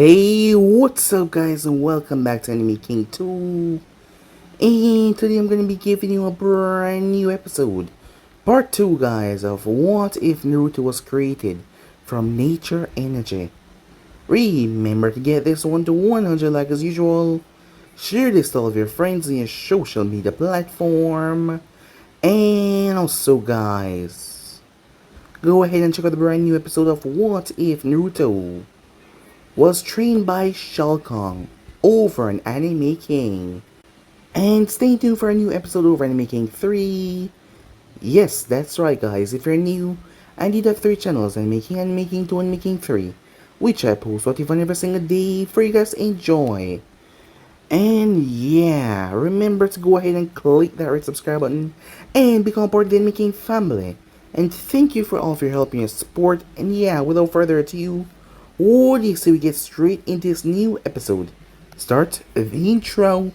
Hey, what's up guys and welcome back to Anime King 2. And today I'm going to be giving you a brand new episode. Part 2 guys of What If Naruto Was Created from Nature Energy. Remember to get this one to 100 like as usual. Share this to all of your friends on your social media platform. And also guys, go ahead and check out the brand new episode of What If Naruto was trained by Shao Kahn over an Anime King. And stay tuned for a new episode over Anime King 3. Yes, that's right guys, if you're new, I did have 3 channels, Anime King, Anime King 2, Anime King 3, which I post what if every single day for you guys to enjoy. And yeah, remember to go ahead and click that red subscribe button and become part of the Anime King family. And thank you for all of your help and your support. And yeah, without further ado, what do you say we get straight into this new episode? Start the intro.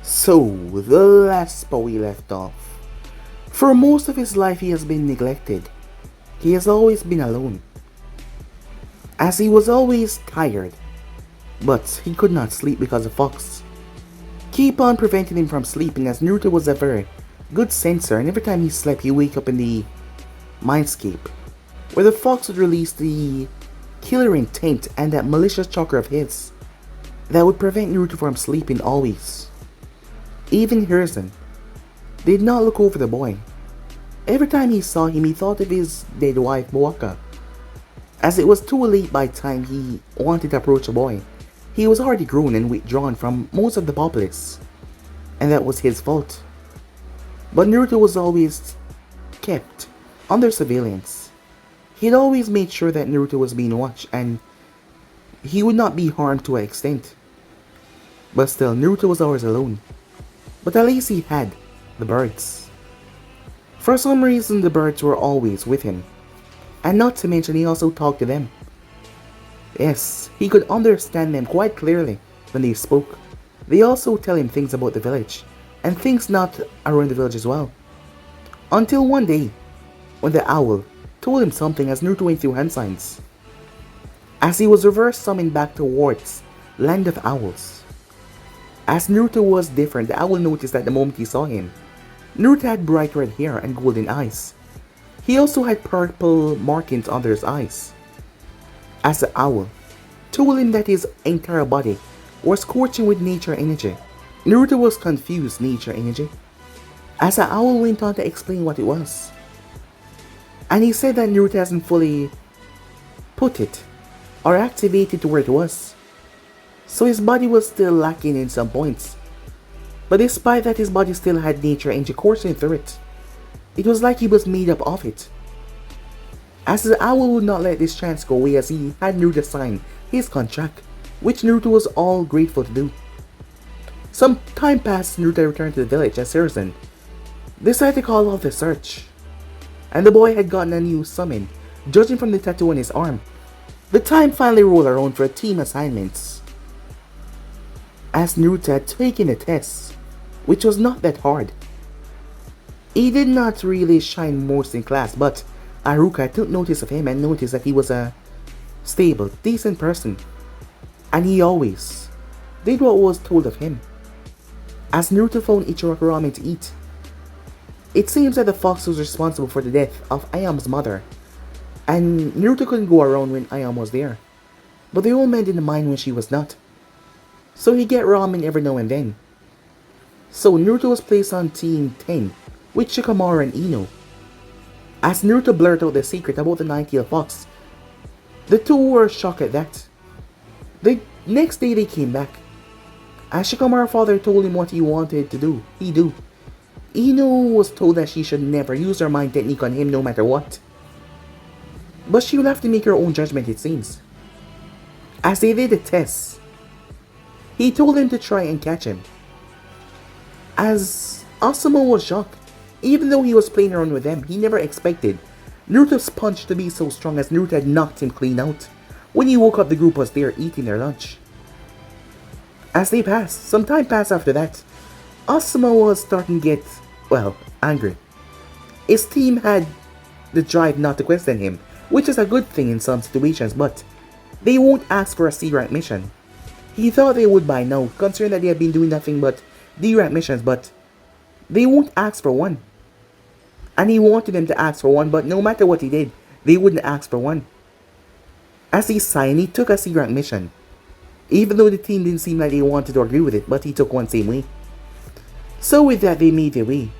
So, the last spot we left off. For most of his life he has been neglected. He has always been alone. As he was always tired. But he could not sleep because of Fox. Keep on preventing him from sleeping as Naruto was a very good sensor, and every time he slept he wake up in the mindscape, where the Fox would release the killer intent and that malicious chakra of his that would prevent Naruto from sleeping always. Even Hiruzen did not look over the boy. Every time he saw him, he thought of his dead wife, Moaka. As it was too late by the time he wanted to approach the boy, he was already grown and withdrawn from most of the populace. And that was his fault. But Naruto was always kept under surveillance. He'd always made sure that Naruto was being watched and he would not be harmed to an extent. But still, Naruto was always alone. But at least he had the birds. For some reason the birds were always with him. And not to mention he also talked to them. Yes, he could understand them quite clearly when they spoke. They also tell him things about the village, and things not around the village as well. Until one day, when the owl told him something as Naruto went through hand signs. As he was reverse summoned back towards Land of Owls. As Naruto was different, the owl noticed that the moment he saw him. Naruto had bright red hair and golden eyes. He also had purple markings under his eyes. As the owl told him that his entire body was scorching with nature energy, Naruto was confused. Nature energy? As the owl went on to explain what it was. And he said that Naruto hasn't fully put it or activated to where it was. So his body was still lacking in some points. But despite that, his body still had nature energy coursing through it. It was like he was made up of it. As the owl would not let this chance go away as he had Naruto sign his contract, which Naruto was all grateful to do. Some time passed, Naruto returned to the village as Hiruzen decided to call off the search. And the boy had gotten a new summon, judging from the tattoo on his arm. The time finally rolled around for team assignments. As Naruto had taken the test, which was not that hard. He did not really shine most in class, but Haruka took notice of him and noticed that he was a stable, decent person. And he always did what was told of him. As Naruto found Ichiraku ramen to eat, it seems that the fox was responsible for the death of Ayama's mother. And Naruto couldn't go around when Ayama was there. But the old man didn't mind when she was not. So he get ramen every now and then. So Naruto was placed on Team 10 with Shikamaru and Ino. As Naruto blurted out the secret about the nine-tailed fox, the two were shocked at that. The next day they came back. As Shikamaru's father told him what he wanted to do, he do. Ino was told that she should never use her mind technique on him no matter what. But she will have to make her own judgment, it seems. As they did the test, he told him to try and catch him. As Asuma was shocked, even though he was playing around with them, he never expected Naruto's punch to be so strong as Naruto had knocked him clean out. When he woke up, the group was there eating their lunch. As they passed, some time passed after that, Asuma was starting to get, well, angry. His team had the drive not to question him, which is a good thing in some situations, but they won't ask for a C-rank mission. He thought they would by now, considering that they have been doing nothing but D-rank missions, but they won't ask for one. And he wanted them to ask for one, but no matter what he did, they wouldn't ask for one. As he signed, he took a C-rank mission. Even though the team didn't seem like they wanted to agree with it, but he took one same way. So with that, they made their way.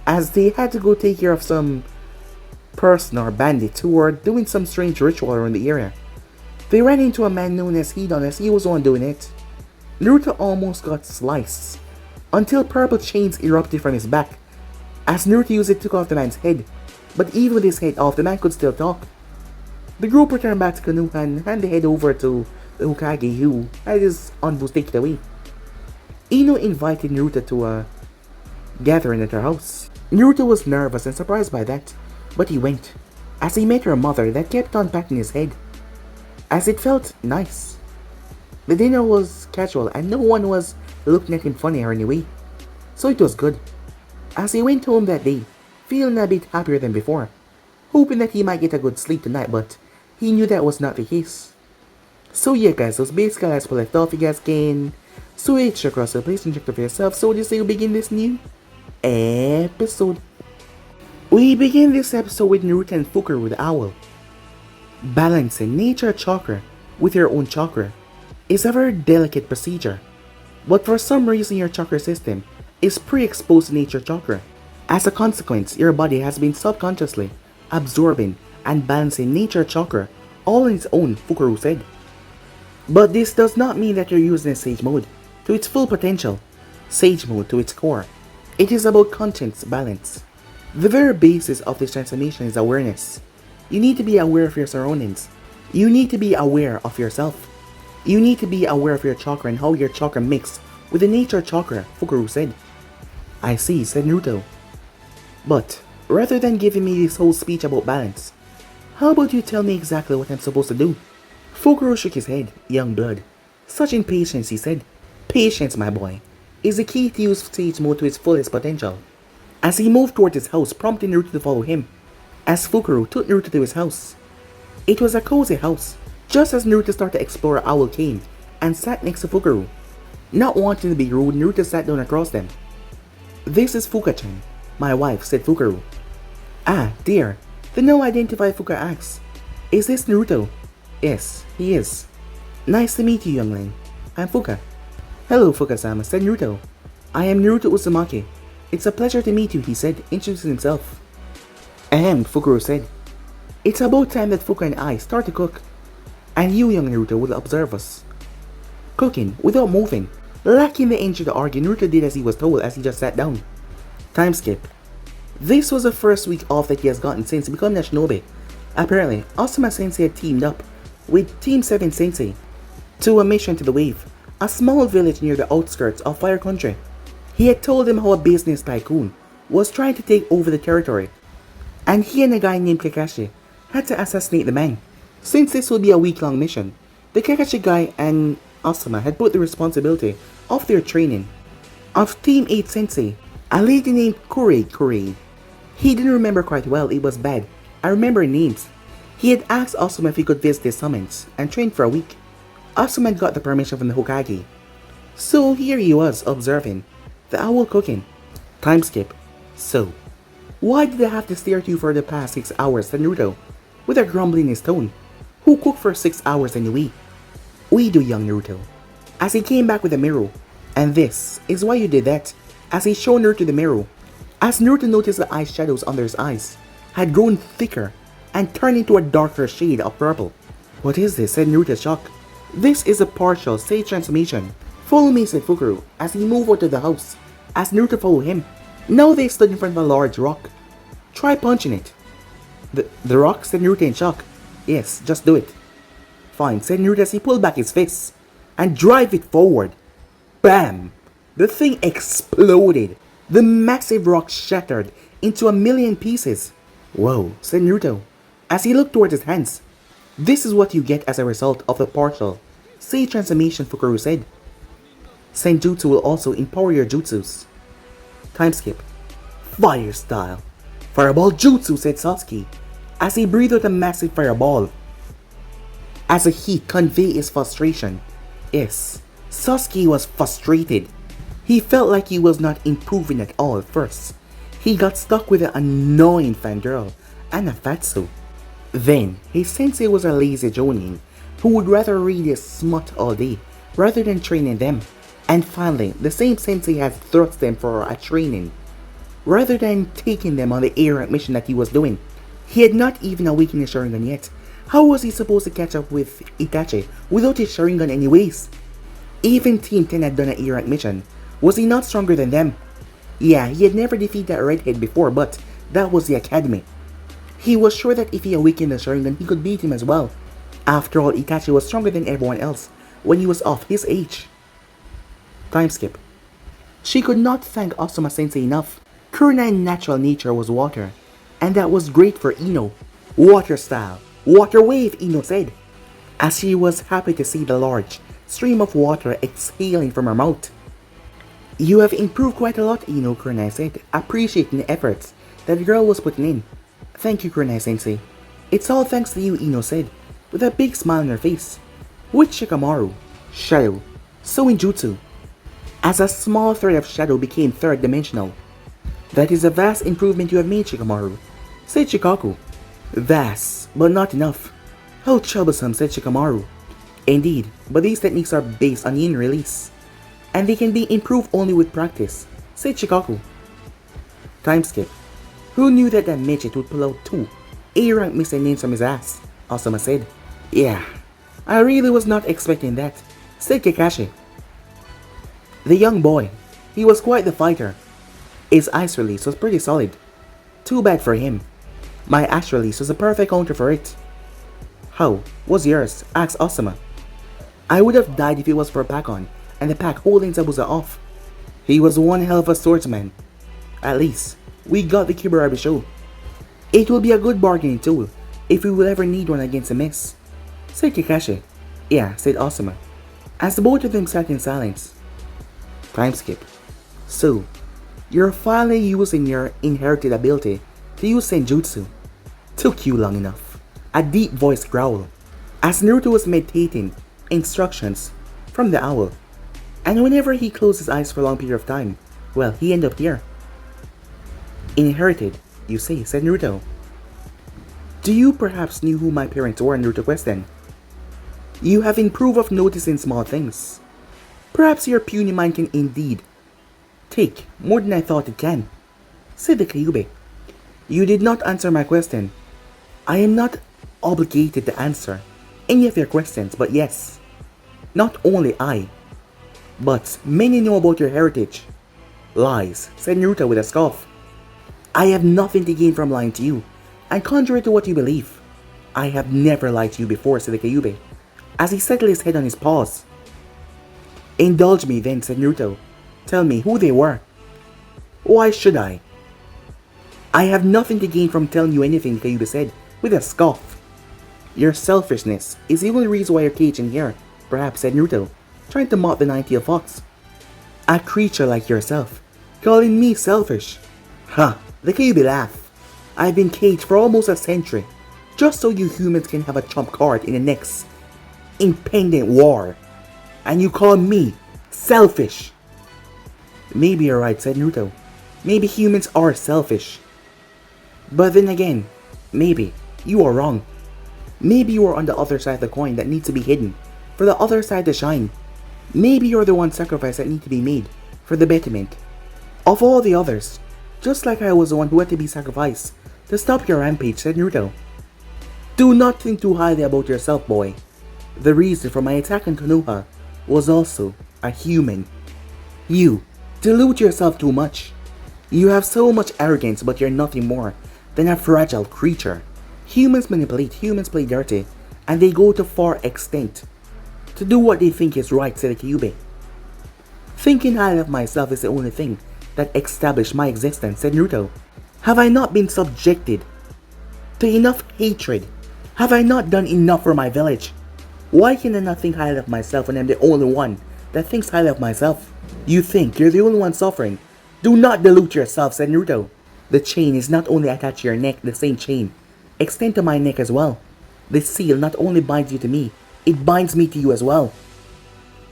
As they had to go take care of some person or bandits who were doing some strange ritual around the area. They ran into a man known as Hedon as he was the one doing it. Naruto almost got sliced, until purple chains erupted from his back. As Naruto used it, took off the man's head, but even with his head off, the man could still talk. The group returned back to Konoha and handed the head over to the Hokage, who had his envoys taken away. Ino invited Naruto to a gathering at her house. Naruto was nervous and surprised by that, but he went, as he met her mother that kept on patting his head, as it felt nice. The dinner was casual and no one was looking at him funny or anyway, so it was good. As he went home that day, feeling a bit happier than before, hoping that he might get a good sleep tonight, but he knew that was not the case. So yeah guys, those basically as we left off. You guys can switch across the place and check it for yourself. So just say we begin this new episode. We begin this episode with Naruto and Fukuro the owl. Balancing nature chakra with your own chakra is a very delicate procedure, but for some reason your chakra system is pre-exposed to nature chakra. As a consequence, your body has been subconsciously absorbing and balancing nature chakra all on its own, Fukuro said. But this does not mean that you're using Sage Mode to its full potential, Sage Mode to its core. It is about conscience balance. The very basis of this transformation is awareness. You need to be aware of your surroundings. You need to be aware of yourself. You need to be aware of your chakra and how your chakra mix with the nature chakra, Fukuro said. I see, said Naruto. But rather than giving me this whole speech about balance, how about you tell me exactly what I'm supposed to do? Fukuro shook his head. Young blood. Such impatience, he said. Patience, my boy, is the key to use Sage Mode to its fullest potential. As he moved toward his house, prompting Naruto to follow him, as Fukuro took Naruto to his house. It was a cozy house. Just as Naruto started to explore, Owl came and sat next to Fukuro. Not wanting to be rude, Naruto sat down across them. This is Fuka-chan, my wife, said Fukuro. Ah, dear. The no-identified Fuka asks, is this Naruto? Yes, he is. Nice to meet you, youngling. I'm Fuka. Hello, Fuka-sama, said Naruto. I am Naruto Uzumaki. It's a pleasure to meet you, he said, introducing himself. Ahem, Fukuro said. It's about time that Fuka and I start to cook. And you, young Naruto, will observe us. Cooking, without moving. Lacking the energy to argue, Naruto did as he was told as he just sat down. Time skip. This was the first week off that he has gotten since becoming a shinobi. Apparently, Asuma Sensei had teamed up with Team 7 Sensei to a mission to the Wave, a small village near the outskirts of Fire Country. He had told them how a business tycoon was trying to take over the territory, and he and a guy named Kakashi had to assassinate the man. Since this would be a week-long mission, the Kakashi guy and Asuma had put the responsibility of their training of Team 8 Sensei, a lady named Kurei. He didn't remember quite well, it was bad. I remember names. He had asked Asuma if he could visit his summons and train for a week. Asuma had got the permission from the Hokage. So here he was, observing the owl cooking. Time skip. So, why did I have to stare at you for the past 6 hours, said Naruto, with a grumble in his tone. Who cooked for 6 hours anyway? We do, young Naruto. As he came back with a mirror. And this is why you did that, as he showed Naruto the mirror. As Naruto noticed the eyeshadows under his eyes had grown thicker and turned into a darker shade of purple. What is this, said Naruto shocked. This is a partial stage transformation. Follow me, said Fukuro, as he moved out of the house. As Naruto followed him, Now they stood in front of a large rock. Try punching it. The rock? Said Naruto in shock. Yes, just do it. Fine, said Naruto as he pulled back his fists. And drive it forward. Bam! The thing exploded. The massive rock shattered into a million pieces. Whoa, said Naruto, as he looked towards his hands. This is what you get as a result of the partial Sei transformation Fukaru said. Senjutsu will also empower your jutsus. Time skip. Fire style. Fireball jutsu, said Sasuke, as he breathed out a massive fireball. As the heat conveyed his frustration. Yes, Sasuke was frustrated. He felt like he was not improving at all at first. He got stuck with an annoying fangirl and a fatso. Then, his sensei was a lazy jonin who would rather read his smut all day rather than training them. And finally, the same sensei had thrust them for a training rather than taking them on the A-rank mission that he was doing. He had not even awakened his Sharingan yet. How was he supposed to catch up with Itachi without his Sharingan anyways? Even Team 10 had done an A-rank mission. Was he not stronger than them? Yeah, he had never defeated that redhead before, but that was the academy. He was sure that if he awakened the Sharingan, he could beat him as well. After all, Itachi was stronger than everyone else when he was off his age. Time skip. She could not thank Asuma Sensei enough. Kurena's natural nature was water, and that was great for Ino. Water style. Water wave, Ino said, as she was happy to see the large stream of water exhaling from her mouth. You have improved quite a lot, Ino, Kurenai said, appreciating the efforts that the girl was putting in. Thank you, Kurenai Sensei. It's all thanks to you, Ino said, with a big smile on her face. With Shikamaru, Shadow, so in Jutsu, as a small thread of shadow became third dimensional. That is a vast improvement you have made, Shikamaru, said Shikaku. Vast, but not enough. How troublesome, said Shikamaru. Indeed, but these techniques are based on yin release, and they can be improved only with practice, said Shikaku. Time skip. Who knew that midget would pull out 2 A-rank missing names from his ass? Asuma said. Yeah, I really was not expecting that, said Kakashi. The young boy, he was quite the fighter. His ice release was pretty solid. Too bad for him. My ash release was a perfect counter for it. How was yours? Asked Asuma. I would have died if it was for Pakon and the pack holding Zabuza off. He was one hell of a swordsman. At least, we got the Kibarabi show. It will be a good bargaining tool if we will ever need one against a mess, said Kakashi. Yeah, said Asuma, as the both of them sat in silence. Time skip. So, you're finally using your inherited ability to use Senjutsu. Took you long enough. A deep voice growled, as Naruto was meditating instructions from the owl. And whenever he closed his eyes for a long period of time, well, he ended up here. Inherited, you say, said Naruto. Do you perhaps knew who my parents were, Naruto questioned? You have improved of noticing small things. Perhaps your puny mind can indeed take more than I thought it can, said the Kyuubi. You did not answer my question. I am not obligated to answer any of your questions, but yes, not only I, but many know about your heritage. Lies, said Naruto with a scoff. I have nothing to gain from lying to you, and contrary to what you believe, I have never lied to you before, said the Kyuubi, as he settled his head on his paws. Indulge me then, said Naruto. Tell me who they were. Why should I? I have nothing to gain from telling you anything, Kyuubi said, with a scoff. Your selfishness is the only reason why you're caged in here, perhaps, said Naruto, trying to mock the 90th fox. A creature like yourself, calling me selfish. Huh, the Kyuubi laughed. I've been caged for almost a century, just so you humans can have a trump card in the next impending war. And you call me selfish. Maybe you're right, said Naruto. Maybe humans are selfish. But then again, maybe you are wrong. Maybe you are on the other side of the coin that needs to be hidden for the other side to shine. Maybe you're the one sacrifice that needs to be made for the betterment of all the others. Just like I was the one who had to be sacrificed to stop your rampage, said Naruto. Do not think too highly about yourself, boy. The reason for my attack on Konoha was also a human. You delude yourself too much. You have so much arrogance, but you're nothing more than a fragile creature. Humans manipulate, humans play dirty, and they go to far extent to do what they think is right, said Kyubey. Thinking highly of myself is the only thing that established my existence, said Naruto. Have I not been subjected to enough hatred? Have I not done enough for my village? Why can I not think highly of myself when I'm the only one that thinks highly of myself? You think you're the only one suffering? Do not delude yourself, said Naruto. The chain is not only attached to your neck, the same chain extends to my neck as well. The seal not only binds you to me, it binds me to you as well.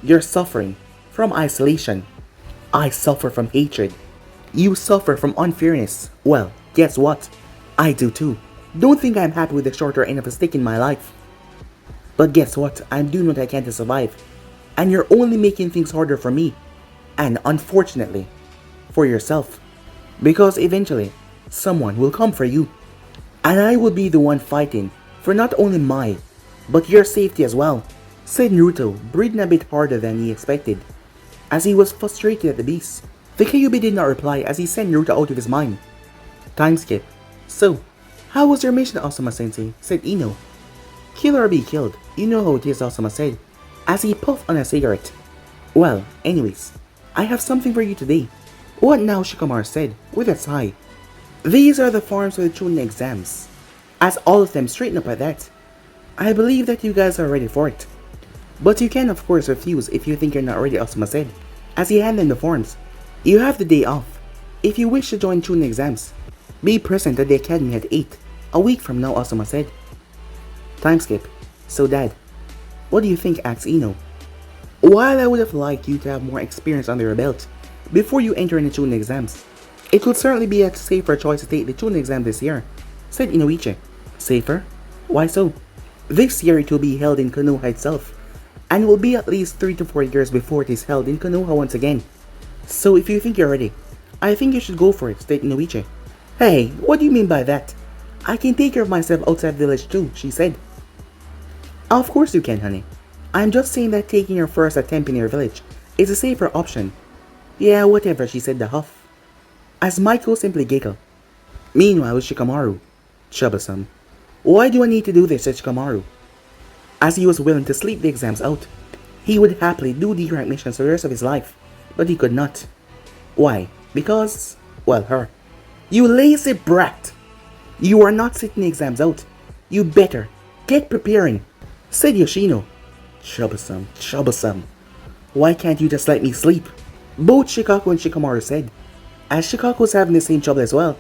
You're suffering from isolation. I suffer from hatred. You suffer from unfairness. Well, guess what? I do too. Don't think I'm happy with the shorter end of a stick in my life. But guess what? I'm doing what I can to survive. And you're only making things harder for me. And unfortunately, for yourself. Because eventually, someone will come for you. And I will be the one fighting for not only my, but your safety as well, said Naruto, breathing a bit harder than he expected, as he was frustrated at the beast. The Kyuubi did not reply as he sent Naruto out of his mind. Time skip. So, how was your mission, Asuma-sensei? Said Ino. Kill or be killed. You know how it is, Asuma said, as he puffed on a cigarette. Well, anyways, I have something for you today. What now, Shikamaru said, with a sigh. These are the forms for the Chunin exams. As all of them straighten up at that. I believe that you guys are ready for it. But you can of course refuse if you think you're not ready, Asuma said, as he handed the forms. You have the day off. If you wish to join Chunin exams, be present at the academy at 8, a week from now, Asuma said. Time skip. So Dad, what do you think, asked Ino. While I would have liked you to have more experience under your belt before you enter in the Chunin exams, it would certainly be a safer choice to take the Chunin exam this year, said Inoichi. Safer? Why so? This year it will be held in Konoha itself, and will be at least 3 to 4 years before it is held in Konoha once again. So if you think you're ready, I think you should go for it, said Inoichi. Hey, what do you mean by that? I can take care of myself outside the village too, she said. Of course you can, honey. I'm just saying that taking your first attempt in your village is a safer option. Yeah, whatever, she said, the huff, as Michael simply giggled. Meanwhile, with Shikamaru, troublesome. Why do I need to do this, said Shikamaru, as he was willing to sleep the exams out. He would happily do the rank missions for the rest of his life, but he could not. Why? Because, well, her. You lazy brat! You are not sitting the exams out. You better get preparing, said Yoshino. Troublesome, troublesome. Why can't you just let me sleep? Both Shikaku and Shikamaru said, as Shikaku was having the same trouble as well.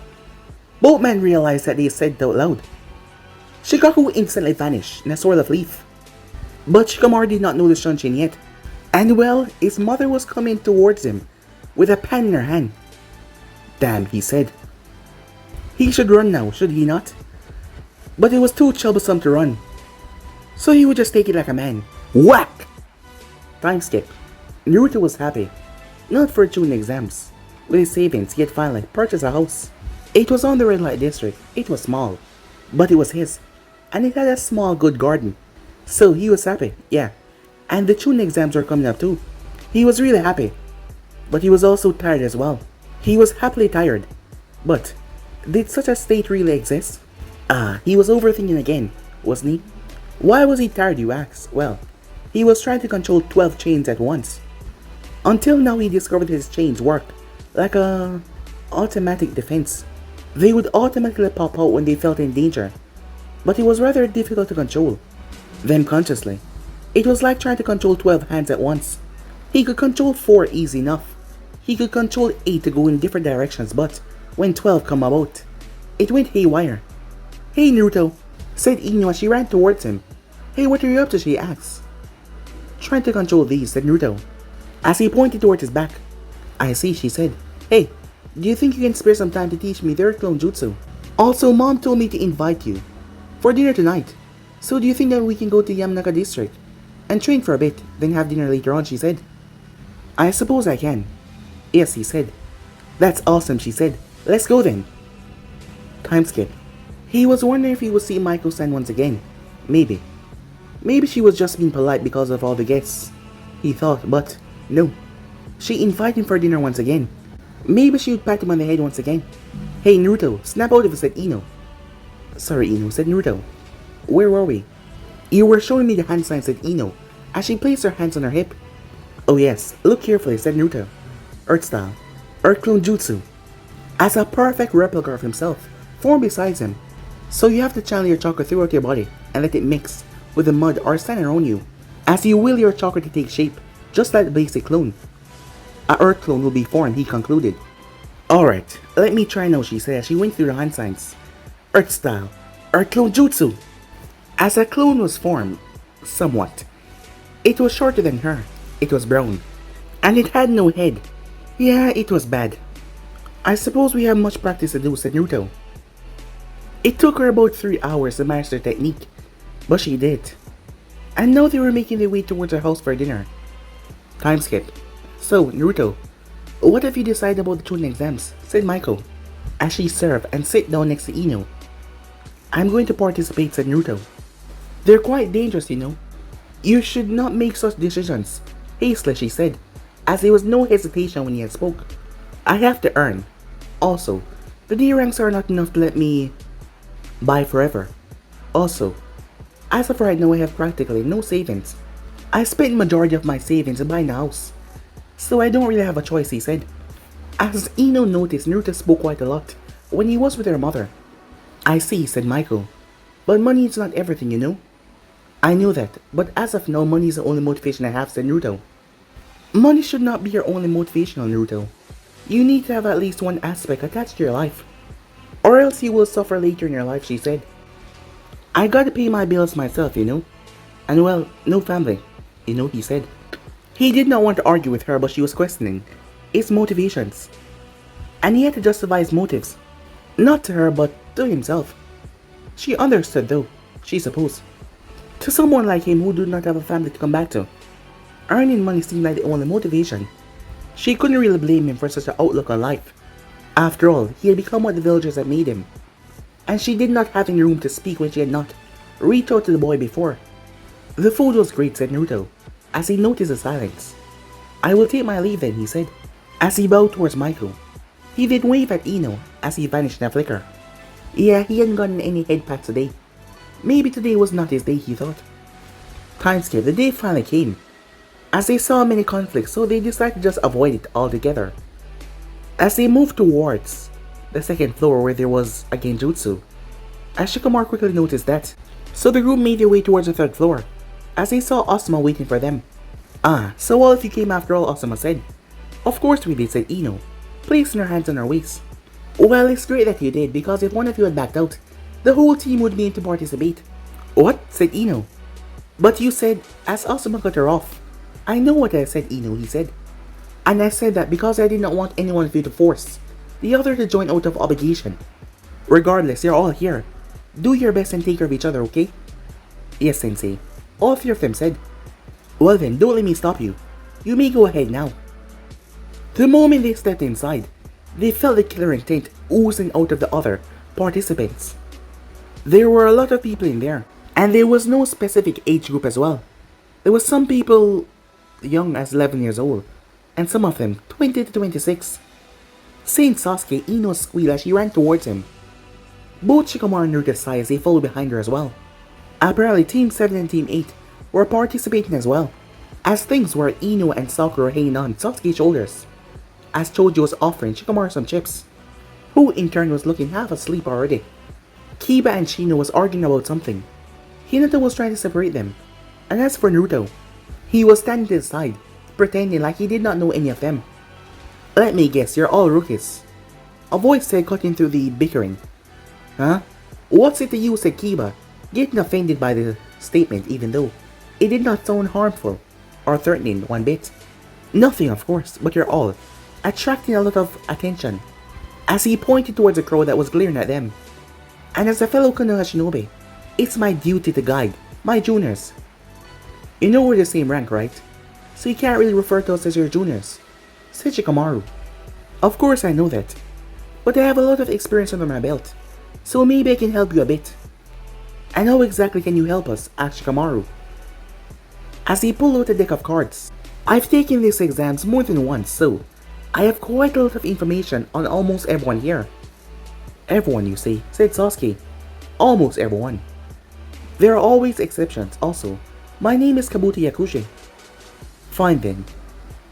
Both men realized that they said it out loud. Shikaku instantly vanished in a swirl of leaf. But Shikamaru did not know the Shunshin yet. And well, his mother was coming towards him with a pan in her hand. Damn, he said. He should run now, should he not? But it was too troublesome to run, so he would just take it like a man. Whack! Time skip. Naruto was happy. Not for Chunin exams. With his savings, he had finally purchased a house. It was on the red light district. It was small, but it was his. And it had a small good garden. So he was happy, yeah. And the Chunin exams were coming up too. He was really happy. But he was also tired as well. He was happily tired. But did such a state really exist? He was overthinking again, wasn't he? Why was he tired, you ask? Well, he was trying to control 12 chains at once. Until now he discovered his chains worked like a automatic defense. They would automatically pop out when they felt in danger. But it was rather difficult to control them consciously. It was like trying to control 12 hands at once. He could control 4 easy enough. He could control 8 to go in different directions, but when 12 come about, it went haywire. Hey Naruto, said Ino as she ran towards him. Hey, what are you up to, she asked. Trying to control these, said Naruto, as he pointed towards his back. I see, she said. Hey, do you think you can spare some time to teach me their clone jutsu? Also, Mom told me to invite you for dinner tonight. So do you think that we can go to Yamanaka district and train for a bit, then have dinner later on, she said. I suppose I can. Yes, he said. That's awesome, she said. Let's go then. Time skip. He was wondering if he would see Maiko-san once again. Maybe. Maybe she was just being polite because of all the guests, he thought, but no. She invited him for dinner once again. Maybe she would pat him on the head once again. Hey Naruto, snap out of it, said Ino. Sorry Ino, said Naruto. Where were we? You were showing me the hand sign, said Ino, as she placed her hands on her hip. Oh yes, look carefully, said Naruto. Earth style. Earth clone jutsu. As a perfect replica of himself, formed beside him. So you have to channel your chakra throughout your body and let it mix with the mud or sand around you, as you will your chakra to take shape, just like the basic clone. A Earth clone will be formed, he concluded. Alright, let me try now, she said as she went through the hand signs. Earth style. Earth clone jutsu. As a clone was formed, somewhat. It was shorter than her. It was brown. And it had no head. Yeah, it was bad. I suppose we have much practice to do, said Naruto. It took her about 3 hours to master the technique, but she did. And now they were making their way towards her house for dinner. Time skip. So, Naruto, what have you decided about the Chunin exams? Said Maiko, as she served and sat down next to Ino. I'm going to participate, said Naruto. They're quite dangerous, you know. You should not make such decisions. Hastily, she said, as there was no hesitation when he had spoke. I have to earn. Also, the D ranks are not enough to let me buy forever. Also, as of right now I have practically no savings. I spent the majority of my savings in buying a house. So I don't really have a choice, he said. As Ino noticed, Naruto spoke quite a lot when he was with her mother. I see, said Michael. But money is not everything, you know. I know that, but as of now money is the only motivation I have, said Naruto. Money should not be your only motivation, Naruto. You need to have at least one aspect attached to your life. Or else you will suffer later in your life, she said. I gotta pay my bills myself, you know. And well, no family, you know, he said. He did not want to argue with her, but she was questioning his motivations. And he had to justify his motives. Not to her, but to himself. She understood though, she supposed. To someone like him who did not have a family to come back to, earning money seemed like the only motivation. She couldn't really blame him for such an outlook on life. After all, he had become what the villagers had made him. And she did not have any room to speak when she had not reached out to the boy before. The food was great, said Naruto, as he noticed the silence. I will take my leave then, he said, as he bowed towards Michael. He did wave at Ino as he vanished in a flicker. Yeah, he hadn't gotten any head pats today. Maybe today was not his day, he thought. Time skip, the day finally came. As they saw many conflicts, so they decided to just avoid it altogether. As they moved towards the second floor where there was a genjutsu, as Shikamaru quickly noticed that, so the group made their way towards the third floor, as they saw Asuma waiting for them. Ah, so all of you came after all, Asuma said. Of course we did, said Ino, placing her hands on her waist. Well, it's great that you did, because if one of you had backed out, the whole team would be in to participate. What? Said Ino. But you said, as Asuma cut her off. I know what I said, Ino, he said. And I said that because I did not want any one of you to force the other to join out of obligation. Regardless, you're all here. Do your best and take care of each other, okay? Yes, Sensei. All three of them said. Well then, don't let me stop you. You may go ahead now. The moment they stepped inside, they felt the killer intent oozing out of the other participants. There were a lot of people in there, and there was no specific age group as well. There was some people young as 11 years old, and some of them 20 to 26. Seeing Sasuke, Ino squealed as she ran towards him. Both Shikamaru and Naruto sighed as they followed behind her as well. Apparently Team 7 and Team 8 were participating as well, as things were Ino and Sakura hanging on Sasuke's shoulders, as Choji was offering Shikamaru some chips, who in turn was looking half asleep already. Kiba and Shino was arguing about something. Hinata was trying to separate them, and as for Naruto, he was standing to the side, pretending like he did not know any of them. Let me guess, you're all rookies. A voice said, cutting through the bickering. Huh? What's it to you, said Kiba, getting offended by the statement even though it did not sound harmful or threatening one bit. Nothing, of course, but you're all attracting a lot of attention, as he pointed towards a crowd that was glaring at them. And as a fellow Konoha shinobi, it's my duty to guide my juniors. You know we're the same rank, right? So you can't really refer to us as your juniors, said Shikamaru. Of course I know that, but I have a lot of experience under my belt, so maybe I can help you a bit. And how exactly can you help us? Asked Shikamaru, as he pulled out a deck of cards. I've taken these exams more than once, so I have quite a lot of information on almost everyone here. Everyone, you see, said Sasuke. Almost everyone. There are always exceptions, also. My name is Kabuto Yakushi. Fine then.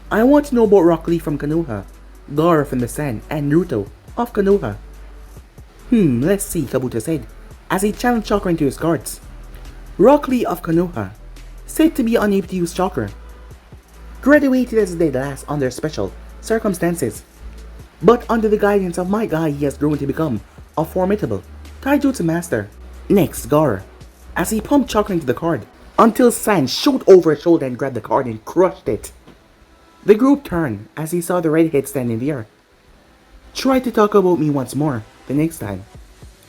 I want to know about Rock Lee from Konoha, Gaara from the Sand, and Naruto of Konoha. Let's see, Kabuto said, as he channeled chakra into his cards. Rock Lee of Konoha, said to be unable to use chakra. Graduated as a dead last under special circumstances. But under the guidance of my guy, he has grown to become a formidable taijutsu master. Next, Gaara, as he pumped chakra into the card, until Sand shot over his shoulder and grabbed the card and crushed it. The group turned as he saw the redhead standing there. Try to talk about me once more, the next time.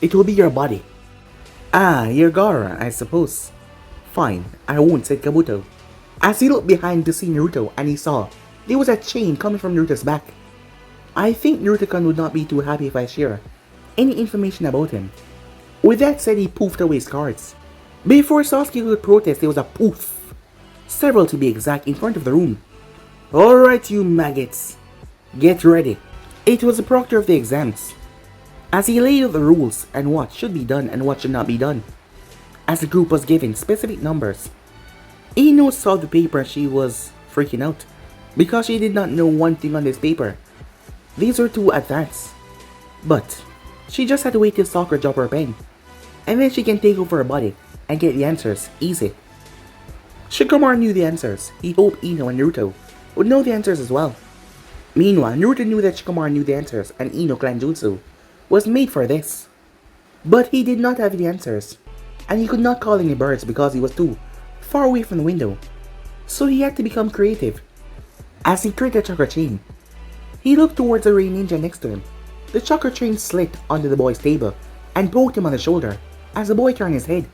It will be your body. Ah, you're Gaara, I suppose. Fine, I won't, said Kabuto. As he looked behind to see Naruto and he saw there was a chain coming from Naruto's back. I think Naruto-kun would not be too happy if I share any information about him. With that said, he poofed away his cards. Before Sasuke could protest, there was a poof. Several to be exact, in front of the room. Alright, you maggots. Get ready. It was the proctor of the exams. As he laid out the rules and what should be done and what should not be done. As the group was given specific numbers. Ino saw the paper and she was freaking out. Because she did not know one thing on this paper. These were too advanced. But she just had to wait till Sakura dropped her pen. And then she can take over her body and get the answers easy. Shikamaru knew the answers. He hoped Ino and Naruto would know the answers as well. Meanwhile, Naruto knew that Shikamaru knew the answers and Ino clan jutsu was made for this. But he did not have the answers. And he could not call any birds because he was too far away from the window. So he had to become creative. As he created a chakra chain, he looked towards the rain ninja next to him. The chakra chain slipped onto the boy's table and poked him on the shoulder as the boy turned his head.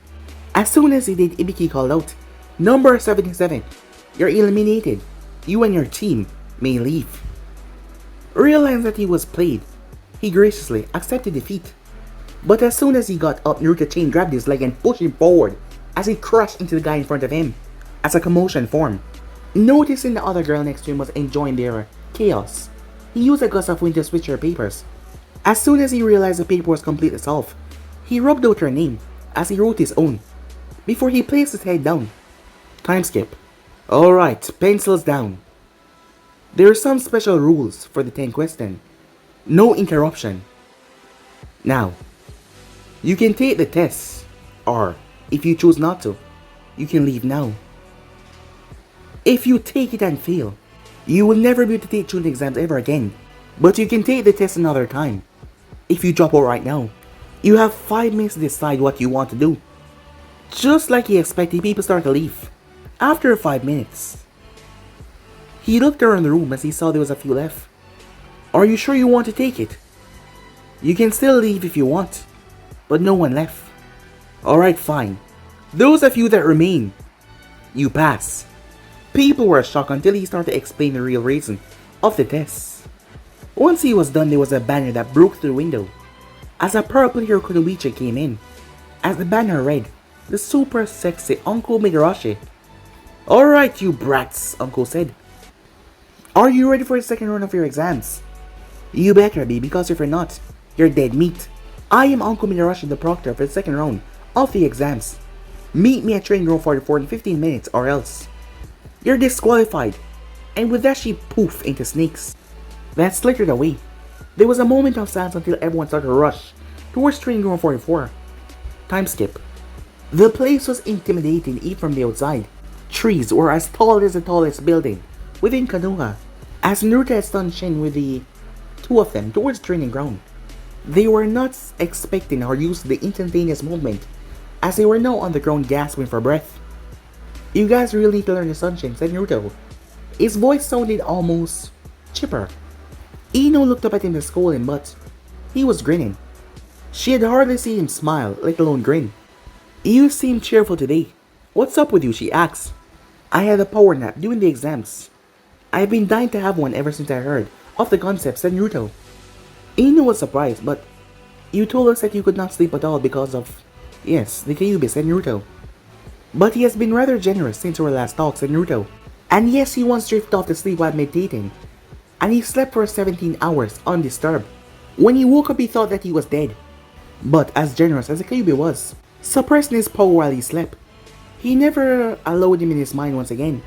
As soon as he did, Ibiki called out, "Number 77, you're eliminated. You and your team may leave." Realizing that he was played, he graciously accepted defeat. But as soon as he got up, Naruto chain grabbed his leg and pushed him forward as he crashed into the guy in front of him as a commotion formed. Noticing the other girl next to him was enjoying their chaos, he used a gust of wind to switch her papers. As soon as he realized the paper was completely solved, he rubbed out her name as he wrote his own, before he placed his head down. Time skip. Alright, pencils down. There are some special rules for the 10 question. No interruption. Now, you can take the test, or if you choose not to, you can leave now. If you take it and fail, you will never be able to take Chunin exams ever again, but you can take the test another time. If you drop out right now, you have 5 minutes to decide what you want to do. Just like he expected, people start to leave. After 5 minutes, he looked around the room as he saw there was a few left. Are you sure you want to take it? You can still leave if you want, but no one left. Alright, fine. Those of you that remain, you pass. People were shocked until he started to explain the real reason of the test. Once he was done, there was a banner that broke through the window as a purple hero Kunoichi came in. As the banner read, "The super sexy Uncle Midarashi." Alright, you brats, Uncle said. Are you ready for the second round of your exams? You better be, because if you're not, you're dead meat. I am Uncle Midarashi, the proctor, for the second round of the exams. Meet me at training room 44 in 15 minutes or else you're disqualified. And with that, she poofed into snakes that slickered away. There was a moment of silence until everyone started to rush towards training room 44. Time skip. The place was intimidating even from the outside. Trees were as tall as the tallest building within Konoha. As Naruto had stunned Shin with the two of them towards training ground, they were not expecting or used to the instantaneous movement, as they were now on the ground gasping for breath. You guys really need to learn the sunshine, said Naruto. His voice sounded almost chipper. Ino looked up at him to scold him, but he was grinning. She had hardly seen him smile, let alone grin. You seem cheerful today. What's up with you? She asked. I had a power nap during the exams. I've been dying to have one ever since I heard of the concept, said Naruto. Ino was surprised, but you told us that you could not sleep at all because of... Yes, the Kyuubi, said Naruto. But he has been rather generous since our last talk, said Naruto. And yes, he once drifted off to sleep while meditating. and he slept for 17 hours undisturbed. When he woke up, he thought that he was dead. But as generous as a Kyuubi was, suppressing his power while he slept, he never allowed him in his mind once again.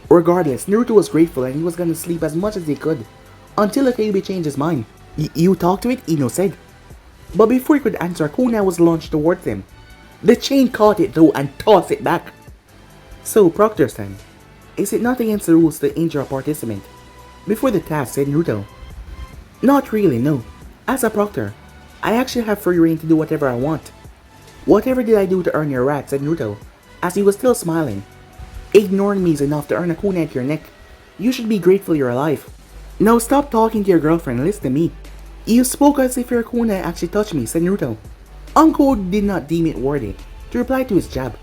Regardless, Naruto was grateful and he was gonna sleep as much as he could until the Kyuubi changed his mind. You talk to it? Ino said. But before he could answer, kunai was launched towards him. The chain caught it though and tossed it back. So, Proctor-san, is it not against the rules to injure a participant before the task, said Naruto. Not really, no. As a proctor, I actually have free reign to do whatever I want. Whatever did I do to earn your rat, said Naruto, as he was still smiling. Ignoring me is enough to earn a kunai to your neck. You should be grateful you're alive. Now stop talking to your girlfriend and listen to me. You spoke as if your kunai actually touched me, said Naruto. Anko did not deem it worthy to reply to his jab,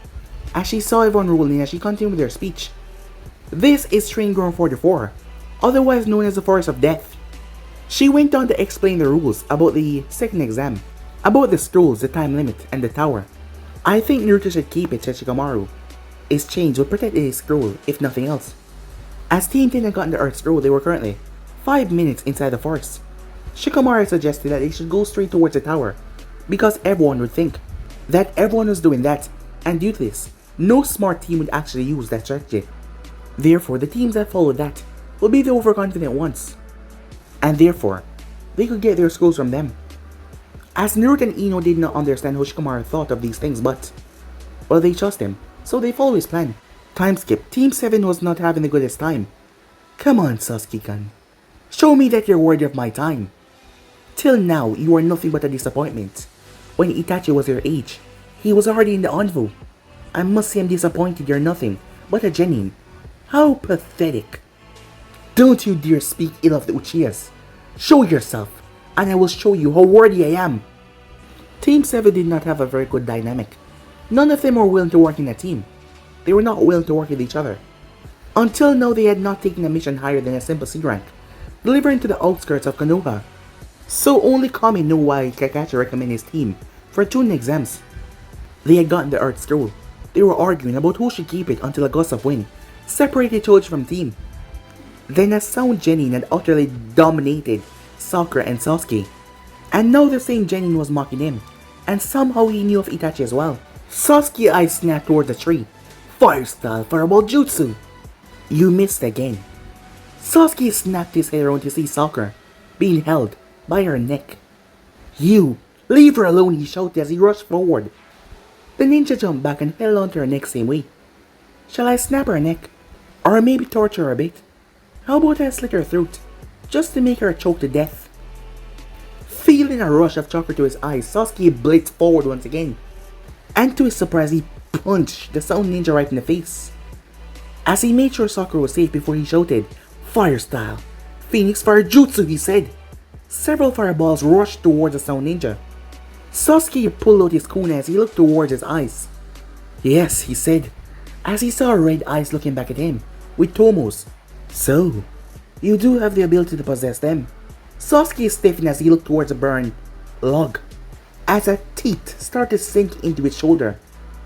as she saw everyone rolling as she continued with her speech. This is Train Ground 44, otherwise known as the Forest of Death. She went on to explain the rules about the second exam, about the scrolls, the time limit, and the tower. I think Naruto should keep it, said Shikamaru. His chains would protect his scroll, if nothing else. As Team 10 had gotten the Earth Scroll, they were currently 5 minutes inside the forest. Shikamaru suggested that they should go straight towards the tower, because everyone would think that everyone was doing that, and due to this, no smart team would actually use that strategy. Therefore, the teams that followed that would be the overconfident ones, and therefore, they could get their scrolls from them. As Naruto and Ino did not understand how Shikamaru thought of these things, but, well, they trust him, so they follow his plan. Time skip. Team 7 was not having the goodest time. Come on, Sasuke-kun. Show me that you're worthy of my time. Till now, you are nothing but a disappointment. When Itachi was your age, he was already in the Anvu. I must say I'm disappointed you're nothing but a genin. How pathetic. Don't you dare speak ill of the Uchihas. Show yourself, and I will show you how worthy I am. Team 7 did not have a very good dynamic. None of them were willing to work in a team. They were not willing to work with each other. Until now, they had not taken a mission higher than a simple C rank, delivering to the outskirts of Konoha. So only Kami knew why Kakashi recommended his team for Chunin exams. They had gotten the Earth Scroll. They were arguing about who should keep it until a gust of wind separated Choji from team. Then a sound genin had utterly dominated Sakura and Sasuke. And now the same genin was mocking him, and somehow he knew of Itachi as well. Sasuke's eyes snapped towards the tree. Fire style fireball jutsu. You missed again. Sasuke snapped his head around to see Sakura being held by her neck. You, leave her alone, he shouted as he rushed forward. The ninja jumped back and held onto her neck same way. Shall I snap her neck? Or maybe torture her a bit? How about I slit her throat, just to make her choke to death? Feeling a rush of chakra to his eyes, Sasuke blitzed forward once again. And to his surprise, he punched the sound ninja right in the face. As he made sure Sakura was safe before he shouted, Fire style! Phoenix Fire Jutsu, he said. Several fireballs rushed towards the sound ninja. Sasuke pulled out his kunai as he looked towards his eyes. Yes, he said, as he saw red eyes looking back at him, with Tomo's. So, you do have the ability to possess them. Sasuke stiffened as he looked towards a burned log. As a teeth started to sink into his shoulder,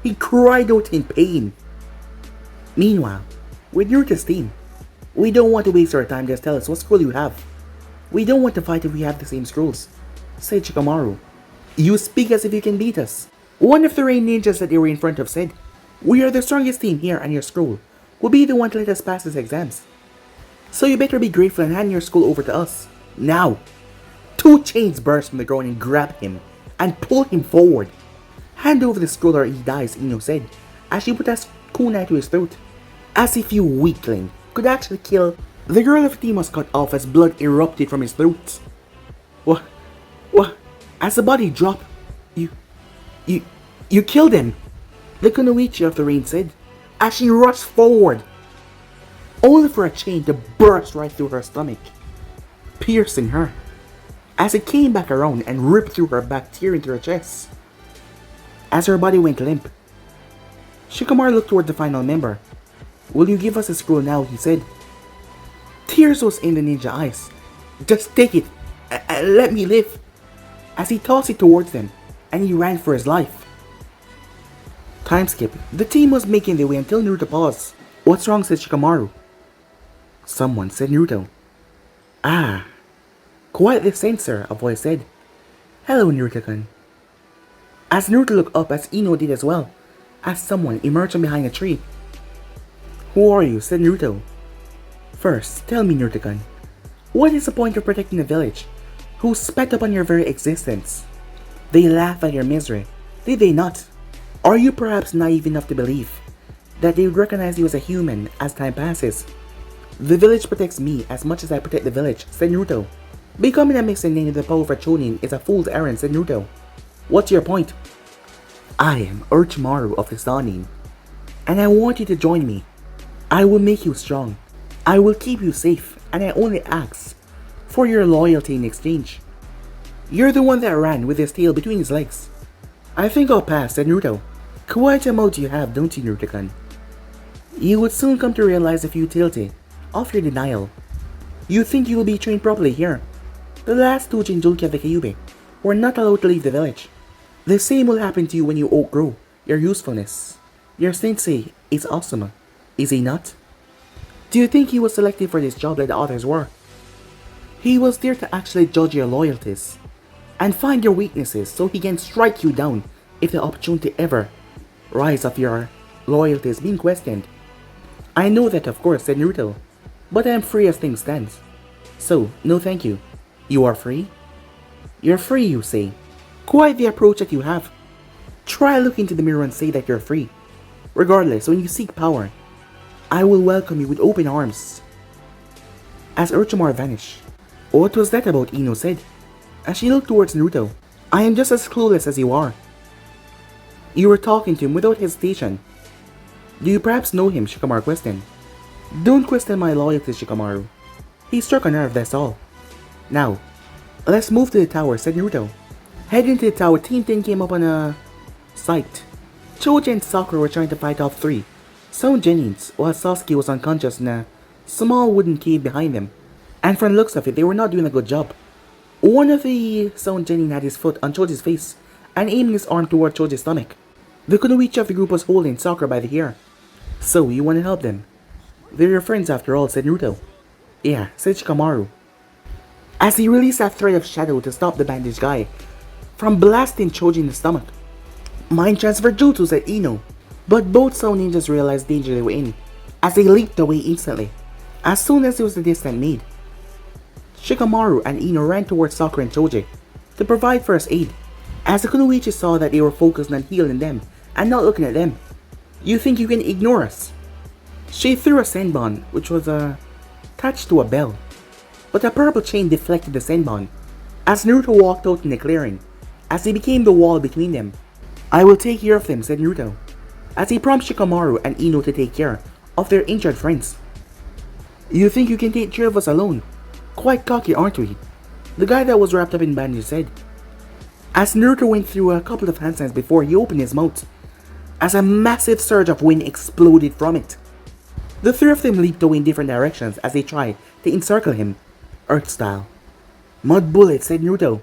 he cried out in pain. Meanwhile, with Naruto's team, we don't want to waste our time, just tell us what scroll you have. We don't want to fight if we have the same scrolls, said Shikamaru. You speak as if you can beat us. One of the rain ninjas that they were in front of said, We are the strongest team here, and your scroll will be the one to let us pass these exams. So you better be grateful and hand your scroll over to us. Now! 2 chains burst from the ground and grabbed him and pulled him forward. Hand over the scroll or he dies, Ino said, as she put a kunai to his throat. As if you weakling could actually kill. The girl of the team was cut off as blood erupted from his throat. What? As the body dropped, you killed him, the Kunoichi of the rain said, as she rushed forward, only for a chain to burst right through her stomach, piercing her, as it came back around and ripped through her back, tearing through her chest. As her body went limp, Shikamaru looked toward the final member. Will you give us a scroll now, he said. Tears was in the ninja eyes. Just take it, and let me live. As he tossed it towards them, and he ran for his life. Time skip. The team was making their way until Naruto paused. What's wrong, said Shikamaru. Someone, said Naruto. Ah, quite the sensor, a voice said. Hello, Naruto-kun. As Naruto looked up as Ino did as well, as someone emerged from behind a tree. Who are you? Said Naruto. First, tell me, Naruto-kun, what is the point of protecting the village, who spat upon your very existence? They laughed at your misery, did they not? Are you perhaps naive enough to believe that they would recognize you as a human as time passes? The village protects me as much as I protect the village, said Naruto. Becoming a mixing name of the power for Chunin is a fool's errand, said Naruto. What's your point? I am Orochimaru of the Sannin, and I want you to join me. I will make you strong. I will keep you safe, and I only ask for your loyalty in exchange. You're the one that ran with his tail between his legs. I think I'll pass, said Naruto. Quite a mouth you have, don't you, Naruto-kun? You would soon come to realize the futility of your denial. You think you will be trained properly here. The last two Jinchuriki of the Kyuubi were not allowed to leave the village. The same will happen to you when you outgrow your usefulness. Your sensei is Asuma, is he not? Do you think he was selected for this job like the others were? He was there to actually judge your loyalties and find your weaknesses so he can strike you down if the opportunity ever rise of your loyalties being questioned. I know that, of course, said Naruto, but I am free as things stand. So, no thank you. You are free? You're free, you say. Quite the approach that you have. Try look into the mirror and say that you're free. Regardless, when you seek power, I will welcome you with open arms. As Orochimaru vanished, what was that about? Ino said, as she looked towards Naruto. I am just as clueless as you are. You were talking to him without hesitation. Do you perhaps know him? Shikamaru questioned. Don't question my loyalty, Shikamaru. He struck a nerve, that's all. Now, let's move to the tower, said Naruto. Heading to the tower, Team 10 came up on a sight. Choji and Sakura were trying to fight off three Sound Genins, while Sasuke was unconscious in a small wooden cave behind them. And from the looks of it, they were not doing a good job. One of the Sound Genin had his foot on Choji's face and aiming his arm toward Choji's stomach. The Kunoichi of the group was holding Sakura by the hair. So, you want to help them? They're your friends after all, said Naruto. Yeah, said Shikamaru. As he released that thread of shadow to stop the bandaged guy from blasting Choji in the stomach. Mind transfer jutsu, said Ino. But both Sound Ninjas realized the danger they were in, as they leaped away instantly, as soon as there was a distant made. Shikamaru and Ino ran towards Sakura and Choji to provide first aid, as the Kunoichi saw that they were focused on healing them and not looking at them. You think you can ignore us? She threw a senbon, which was attached to a bell, but a purple chain deflected the senbon, as Naruto walked out in the clearing, as he became the wall between them. I will take care of them, said Naruto, as he prompted Shikamaru and Ino to take care of their injured friends. You think you can take care of us alone? Quite cocky, aren't we? The guy that was wrapped up in bandages said, as Naruto went through a couple of handstands before he opened his mouth, as a massive surge of wind exploded from it. The three of them leaped away in different directions as they tried to encircle him, Earth style. Mud bullet, said Naruto.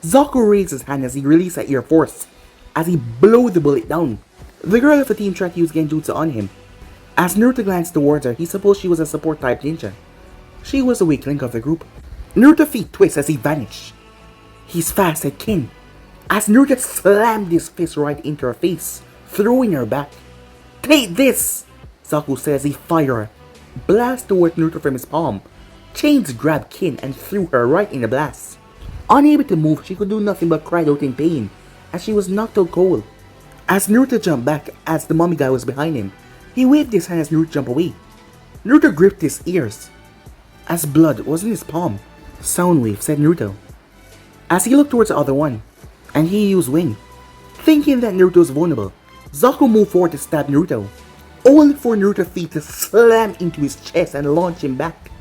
Zaku raised his hand as he released a ear force, as he blew the bullet down. The girl of the team tried to use genjutsu on him. As Naruto glanced towards her, he supposed she was a support type ninja. She was the weak link of the group. Naruto's feet twist as he vanished. He's fast, said Kin, as Naruto slammed his fist right into her face, throwing her back. Take this! Zaku said as he fired a blast toward Naruto from his palm. Chains grabbed Kin and threw her right in the blast. Unable to move, she could do nothing but cry out in pain as she was knocked out cold. As Naruto jumped back as the mummy guy was behind him, he waved his hand as Naruto jumped away. Naruto gripped his ears as blood was in his palm. Soundwave, said Naruto, as he looked towards the other one, and he used Wing. Thinking that Naruto was vulnerable, Zaku moved forward to stab Naruto, only for Naruto's feet to slam into his chest and launch him back.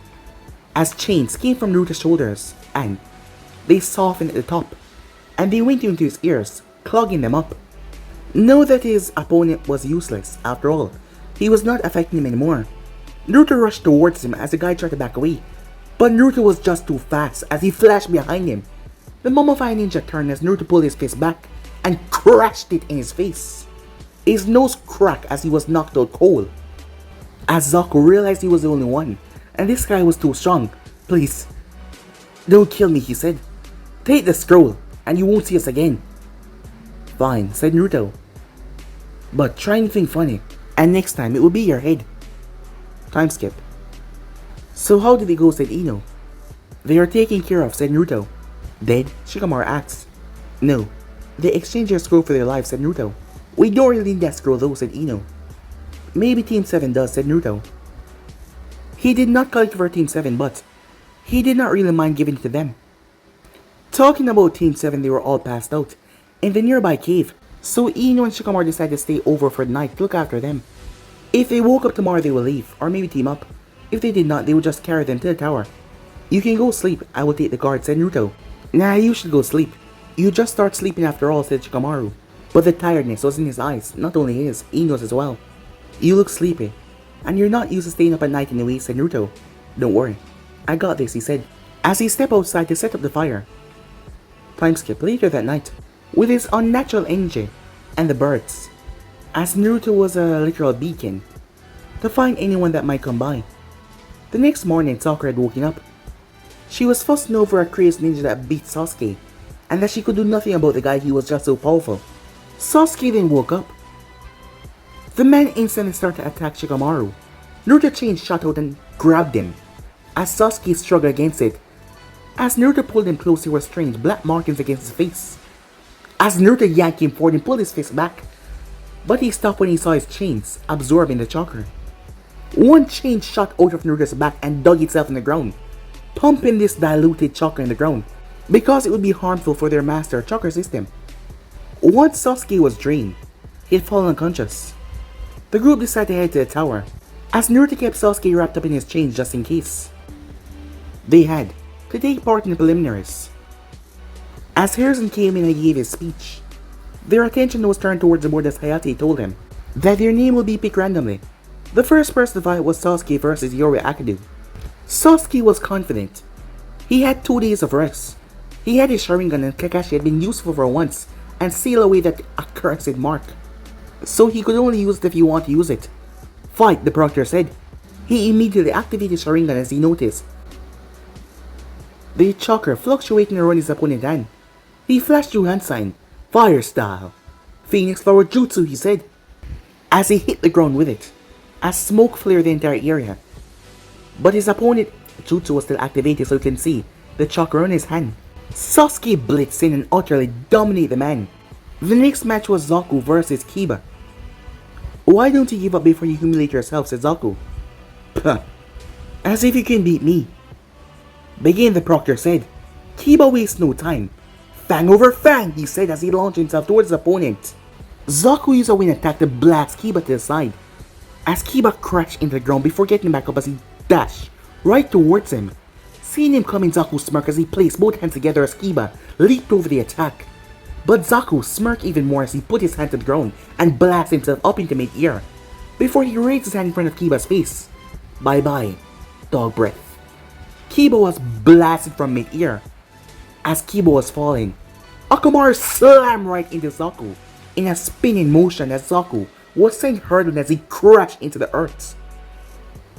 As chains came from Naruto's shoulders, and they softened at the top, and they went into his ears, clogging them up. Know that his opponent was useless, after all. He was not affecting him anymore. Naruto rushed towards him as the guy tried to back away, but Naruto was just too fast as he flashed behind him. The mummified ninja turned as Naruto pulled his fist back and crashed it in his face. His nose cracked as he was knocked out cold. As Zaku realized he was the only one, and this guy was too strong. Please, Don't kill me, he said. Take the scroll, and you won't see us again. Fine, said Naruto. But try anything funny, and next time it will be your head. Time skip. So how did it go, said Ino. They are taken care of, said Naruto. Dead? Shikamaru asked. No. They exchanged their scroll for their lives, said Naruto. We don't really need that scroll though, said Ino. Maybe Team 7 does, said Naruto. He did not collect for Team 7, but he did not really mind giving it to them. Talking about Team 7, they were all passed out in the nearby cave, so Ino and Shikamaru decided to stay over for the night to look after them. If they woke up tomorrow, they will leave, or maybe team up. If they did not, they would just carry them to the tower. You can go sleep, I will take the guard, said Naruto. Nah, you should go sleep. You just start sleeping after all, said Shikamaru. But the tiredness was in his eyes, not only his, Ino's as well. You look sleepy, and you're not used to staying up at night anyway, said Naruto. Don't worry, I got this, he said, as he stepped outside to set up the fire. Time skip later that night, with his unnatural energy and the birds, as Naruto was a literal beacon to find anyone that might come by. The next morning, Sakura had woken up. She was fussing over a crazed ninja that beat Sasuke, and that she could do nothing about the guy, he was just so powerful. Sasuke then woke up. The man instantly started to attack Shikamaru. Naruto changed shot out and grabbed him, as Sasuke struggled against it. As Naruto pulled him close, there were strange black markings against his face. As Naruto yanked him forward and pulled his fist back, but he stopped when he saw his chains absorbing the chakra. One chain shot out of Naruto's back and dug itself in the ground, pumping this diluted chakra in the ground, because it would be harmful for their master chakra system. Once Sasuke was drained, he had fallen unconscious. The group decided to head to the tower, as Naruto kept Sasuke wrapped up in his chains just in case. They had to take part in the preliminaries. As Harrison came in and gave his speech, their attention was turned towards the board as Hayate told him that their name will be picked randomly. The first person to fight was Sasuke versus Yori Akadu. Sasuke was confident. He had 2 days of rest. He had his Sharingan and Kakashi had been useful for once and seal away that accursed mark. So he could only use it if you want to use it. Fight, the proctor said. He immediately activated Sharingan as he noticed the chakra fluctuating around his opponent's hand. He flashed through hand sign, fire style. Phoenix flower jutsu, he said, as he hit the ground with it, as smoke flared the entire area. But his opponent's jutsu was still activated, so you can see the chakra on his hand. Sasuke blitzed in and utterly dominated the man. The next match was Zaku versus Kiba. Why don't you give up before you humiliate yourself, said Zaku. Puh, as if you can beat me. Begin, the proctor said. Kiba wastes no time. Fang over fang, he said as he launched himself towards his opponent. Zaku used a wind attack to blast Kiba to the side, as Kiba crashed into the ground before getting back up as he dashed right towards him. Seeing him coming, Zaku smirked as he placed both hands together as Kiba leaped over the attack. But Zaku smirked even more as he put his hand to the ground and blasted himself up into mid-air before he raised his hand in front of Kiba's face. Bye bye, dog breath. Kiba was blasted from mid-air. As Kiba was falling, Akamaru slammed right into Zaku in a spinning motion as Zaku was sent hurtling as he crashed into the earth.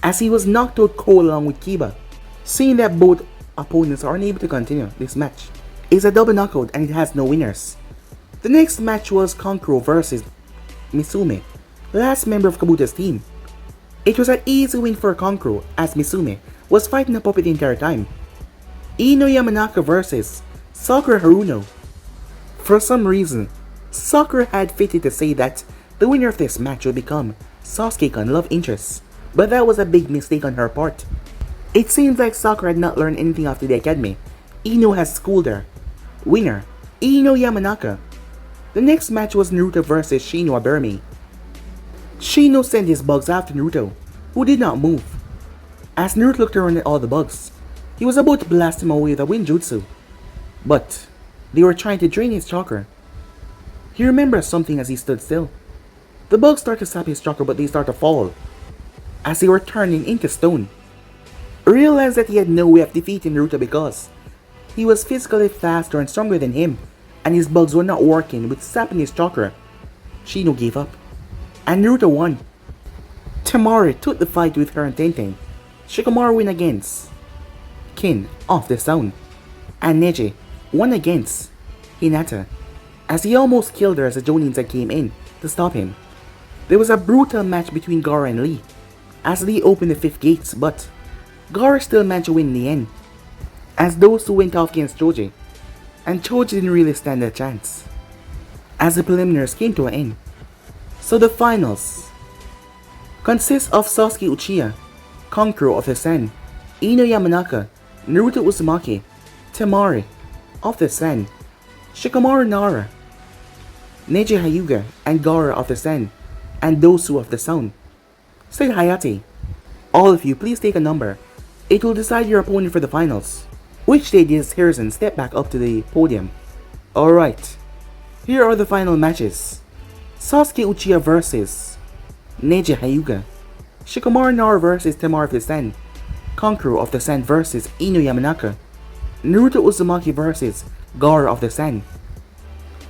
As he was knocked out cold along with Kiba, seeing that both opponents are unable to continue this match. It's a double knockout and it has no winners. The next match was Kankuro versus Misume, last member of Kabuta's team. It was an easy win for Kankuro as Misume was fighting the puppet the entire time. Ino Yamanaka versus Sakura Haruno. For some reason, Sakura had fitted to say that the winner of this match would become Sasuke-kun love interest, but that was a big mistake on her part. It seems like Sakura had not learned anything after the academy. Ino has schooled her. Winner, Ino Yamanaka. The next match was Naruto versus Shino Aburame. Shino sent his bugs after Naruto, who did not move. As Naruto looked around at all the bugs, he was about to blast him away with a wind jutsu. But they were trying to drain his chakra. He remembered something as he stood still. The bugs started to sap his chakra, but they started to fall as they were turning into stone. Realized that he had no way of defeating Naruto because he was physically faster and stronger than him, and his bugs were not working with sapping his chakra. Shino gave up, and Naruto won. Tamari took the fight with her and Tenten. Shikamaru win against Kin off the sound. and Neji won against Hinata, as he almost killed her as the Jonins that came in to stop him. There was a brutal match between Gaara and Lee, as Lee opened the 5th gates, but Gaara still managed to win in the end, as those two went off against Choji, and Choji didn't really stand a chance, as the preliminaries came to an end. So the finals consist of Sasuke Uchiha, conqueror of the Sand, Ino Yamanaka, Naruto Uzumaki, Temari of the Sand, Shikamaru Nara, Neji Hyuga and Gaara of the Sand, and Dosu of the Sound. Said Hayate, all of you please take a number. It will decide your opponent for the finals. Which day did Harrison step back up to the podium? Alright, here are the final matches. Sasuke Uchiha vs Neji Hyuga, Shikamaru Nara vs Temari of the Sand, Conqueror of the Sand vs Ino Yamanaka, Naruto Uzumaki vs Gaara of the Sand.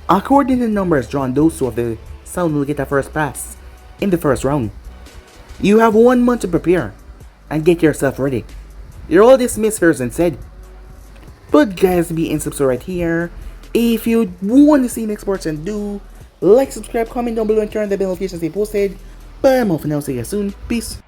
According to the numbers drawn, Dosu of the Sound will get a first pass in the first round. You have 1 month to prepare and get yourself ready. You're all dismissed, Harrison said. But guys, be in subscribe right here. If you want to see next parts, and do like, subscribe, comment down below, and turn on the bell notifications they posted. But I'm off for now, see you guys soon. Peace.